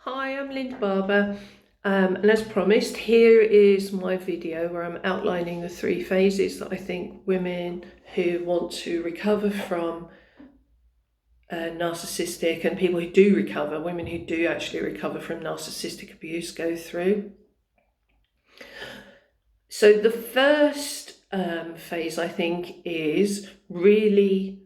Hi, I'm Linda Barber, and as promised, here is my video where I'm outlining the 3 phases that I think women who want to recover from narcissistic, and people who do recover, women who do actually recover from narcissistic abuse, go through. So the first phase, I think, is really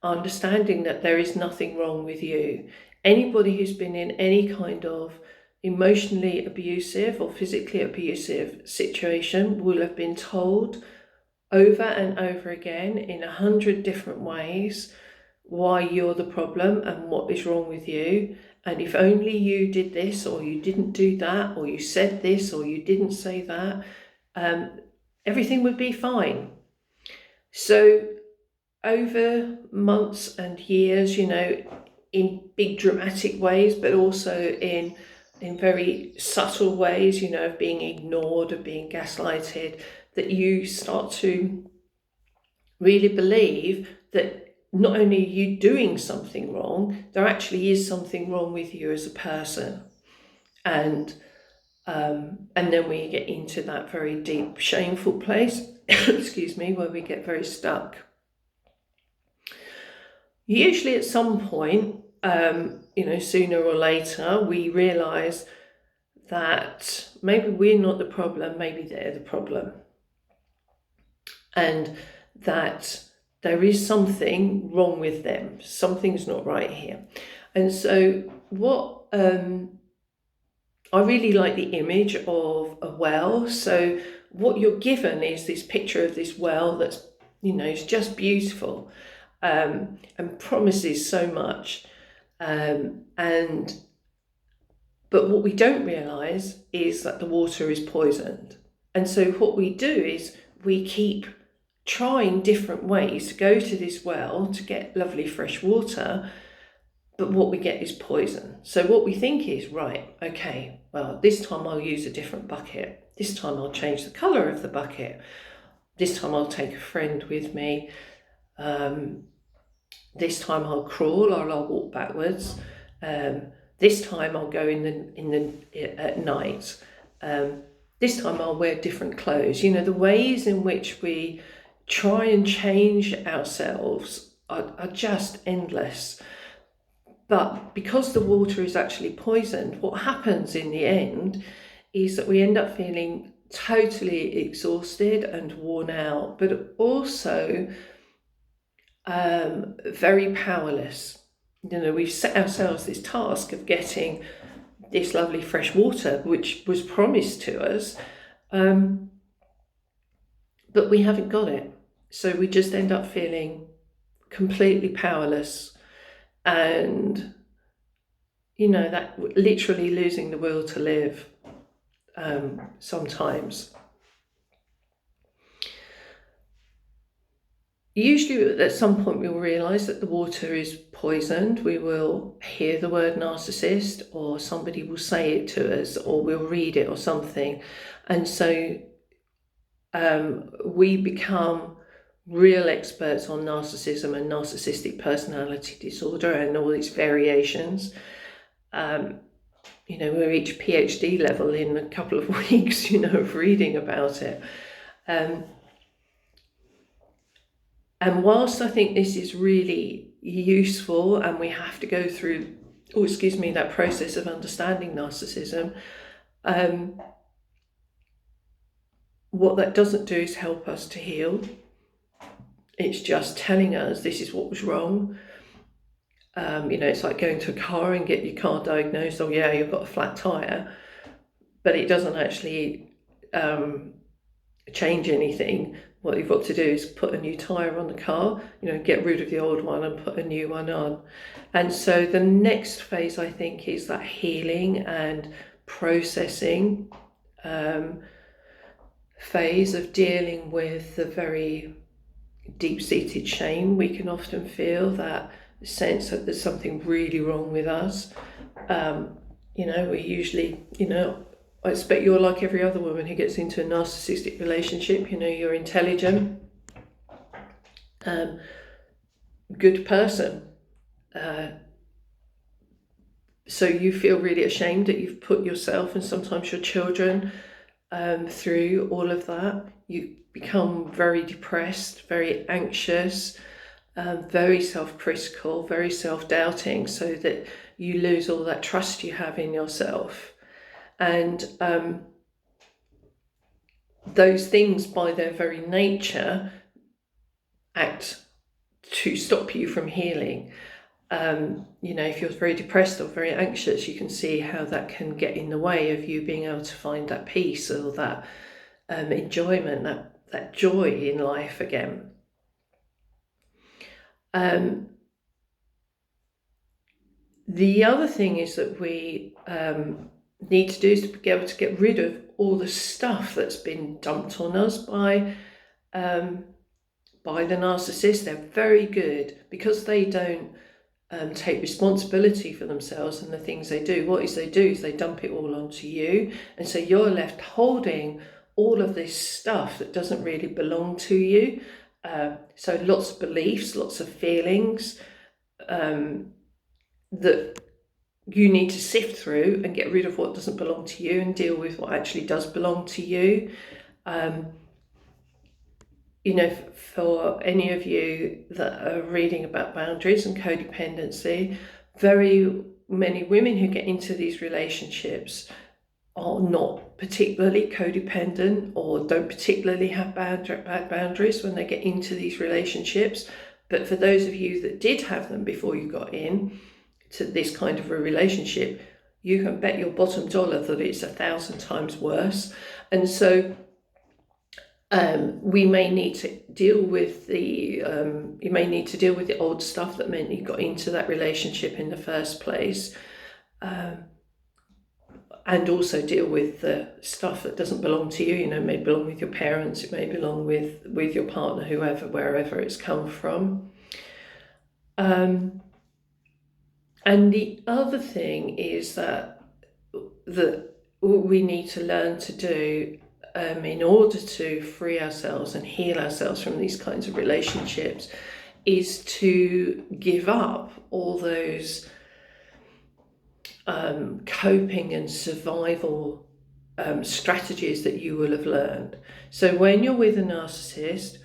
understanding that there is nothing wrong with you. Anybody who's been in any kind of emotionally abusive or physically abusive situation will have been told over and over again in 100 different ways why you're the problem and what is wrong with you. And if only you did this, or you didn't do that, or you said this, or you didn't say that, everything would be fine. So over months and years, in big dramatic ways, but also in very subtle ways, of being ignored, of being gaslighted, that you start to really believe that not only are you doing something wrong, there actually is something wrong with you as a person. And then we get into that very deep, shameful place, excuse me, where we get very stuck. Usually at some point, sooner or later, we realise that maybe we're not the problem, maybe they're the problem. And that there is something wrong with them. Something's not right here. And so what I really like the image of a well. So what you're given is this picture of this well that's, it's just beautiful. And promises so much, but what we don't realise is that the water is poisoned. And so what we do is we keep trying different ways to go to this well to get lovely fresh water, but what we get is poison. So what we think is, right, okay, well, this time I'll use a different bucket. This time I'll change the colour of the bucket. This time I'll take a friend with me. This time I'll crawl or I'll walk backwards. This time I'll go at night. This time I'll wear different clothes. The ways in which we try and change ourselves are just endless. But because the water is actually poisoned, what happens in the end is that we end up feeling totally exhausted and worn out, but also very powerless. We've set ourselves this task of getting this lovely fresh water, which was promised to us, but we haven't got it. So we just end up feeling completely powerless, and that literally losing the will to live sometimes. Usually at some point we'll realise that the water is poisoned. We will hear the word narcissist, or somebody will say it to us, or we'll read it or something. And so we become real experts on narcissism and narcissistic personality disorder and all its variations. We're each PhD level in a couple of weeks, of reading about it. And whilst I think this is really useful and we have to go through, that process of understanding narcissism, what that doesn't do is help us to heal. It's just telling us this is what was wrong. It's like going to a car and get your car diagnosed. Oh yeah, you've got a flat tyre, but it doesn't actually change anything. What you've got to do is put a new tyre on the car, get rid of the old one and put a new one on. And so the next phase, I think, is that healing and processing phase of dealing with the very deep-seated shame we can often feel, that sense that there's something really wrong with us. We usually, I expect you're like every other woman who gets into a narcissistic relationship. You're intelligent, good person, So you feel really ashamed that you've put yourself and sometimes your children through all of that. You become very depressed, very anxious, very self-critical, very self-doubting, so that you lose all that trust you have in yourself. And those things, by their very nature, act to stop you from healing. If you're very depressed or very anxious, you can see how that can get in the way of you being able to find that peace or that enjoyment, that joy in life again. The other thing is that we need to do is to be able to get rid of all the stuff that's been dumped on us by the narcissist. They're very good because they don't take responsibility for themselves and the things they do. What they do is they dump it all onto you, and so you're left holding all of this stuff that doesn't really belong to you. So lots of beliefs, lots of feelings that you need to sift through and get rid of what doesn't belong to you and deal with what actually does belong to you. For any of you that are reading about boundaries and codependency, very many women who get into these relationships are not particularly codependent or don't particularly have bad boundaries when they get into these relationships. But for those of you that did have them before you got in to this kind of a relationship, you can bet your bottom dollar that it's 1,000 times worse. And so we may need to deal with the old stuff that meant you got into that relationship in the first place, and also deal with the stuff that doesn't belong to you. It may belong with your parents, it may belong with your partner, wherever it's come from. And the other thing is that what we need to learn to do in order to free ourselves and heal ourselves from these kinds of relationships is to give up all those coping and survival strategies that you will have learned. So when you're with a narcissist,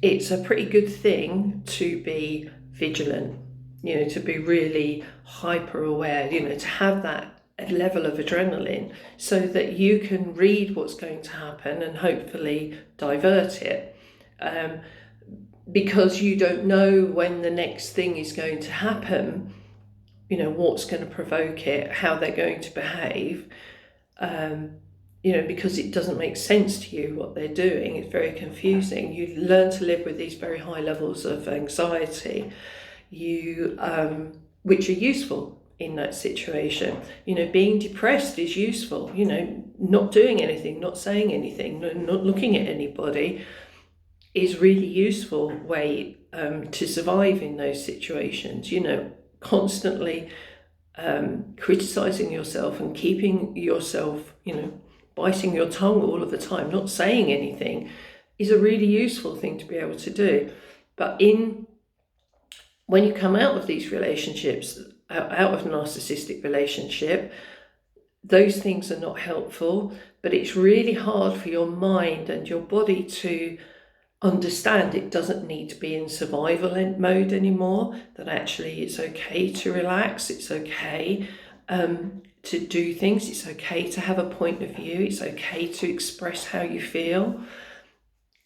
it's a pretty good thing to be vigilant, to be really hyper aware, to have that level of adrenaline so that you can read what's going to happen and hopefully divert it, because you don't know when the next thing is going to happen, what's going to provoke it, how they're going to behave, because it doesn't make sense to you what they're doing. It's very confusing. You learn to live with these very high levels of anxiety, which are useful in that situation. Being depressed is useful. Not doing anything, not saying anything, not looking at anybody is really useful way to survive in those situations. Constantly criticizing yourself and keeping yourself, biting your tongue all of the time, not saying anything, is a really useful thing to be able to do. But when you come out of these relationships, out of a narcissistic relationship, those things are not helpful, but it's really hard for your mind and your body to understand it doesn't need to be in survival mode anymore, that actually it's okay to relax, it's okay to do things, it's okay to have a point of view, it's okay to express how you feel,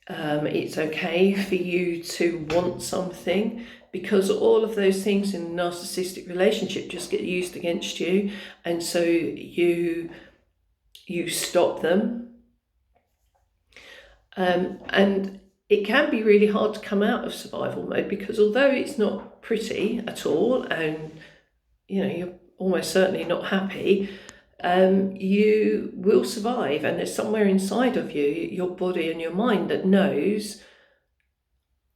it's okay for you to want something, because all of those things in a narcissistic relationship just get used against you, and so you stop them, and it can be really hard to come out of survival mode, because although it's not pretty at all, and you're almost certainly not happy, you will survive, and there's somewhere inside of you, your body and your mind, that knows,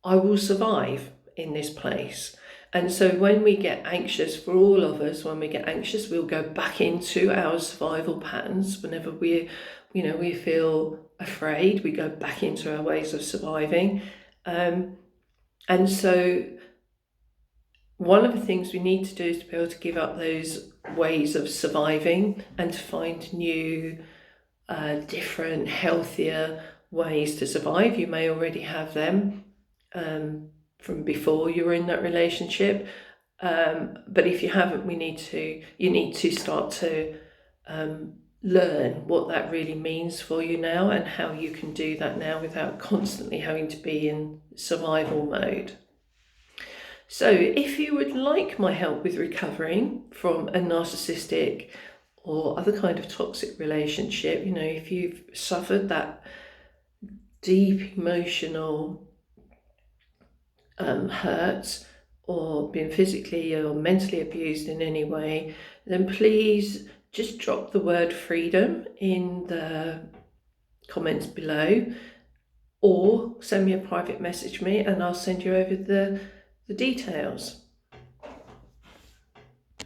I will survive in this place. And so when we get anxious, for all of us, when we get anxious, we'll go back into our survival patterns. Whenever we feel afraid, we go back into our ways of surviving. And so one of the things we need to do is to be able to give up those ways of surviving and to find new, different, healthier ways to survive. You may already have them from before you were in that relationship, but if you haven't, you need to start to learn what that really means for you now and how you can do that now without constantly having to be in survival mode. So if you would like my help with recovering from a narcissistic or other kind of toxic relationship, if you've suffered that deep emotional hurt or been physically or mentally abused in any way, then please just drop the word freedom in the comments below, or send me a private message and I'll send you over the details.